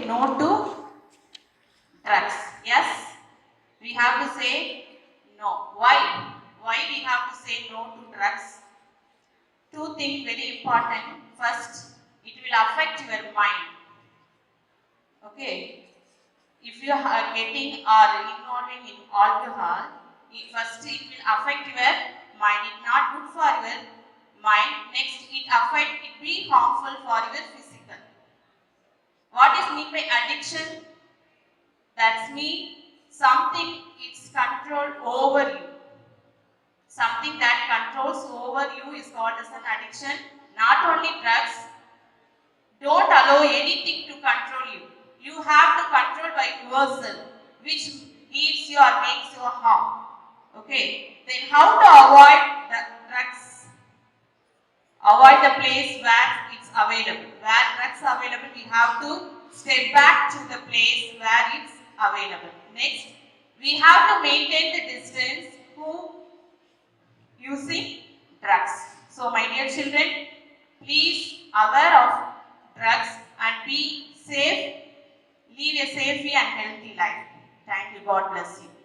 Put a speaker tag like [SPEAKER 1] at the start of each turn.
[SPEAKER 1] no to drugs. Yes, we have to say no. Why? Why we have to say no to drugs? Two things very important. First, it will affect your mind. Okay. If you are getting or involving in alcohol, first it will affect your mind. It's not good for your mind. Next, it be harmful for your physical. What is mean by addiction? That's mean something it's control over you. Something that controls over you is called as an addiction. Not only drugs. Don't allow anything to control you. You have to control by yourself, which gives you or makes you harm. Okay. Then how to avoid the drugs? Avoid the place where it's available. Where drugs are available, we have to step back to the place where it's available. Next, we have to maintain the distance who using drugs. So my dear children, please aware of drugs and be safe, live a safe and healthy life. Thank you. God bless you.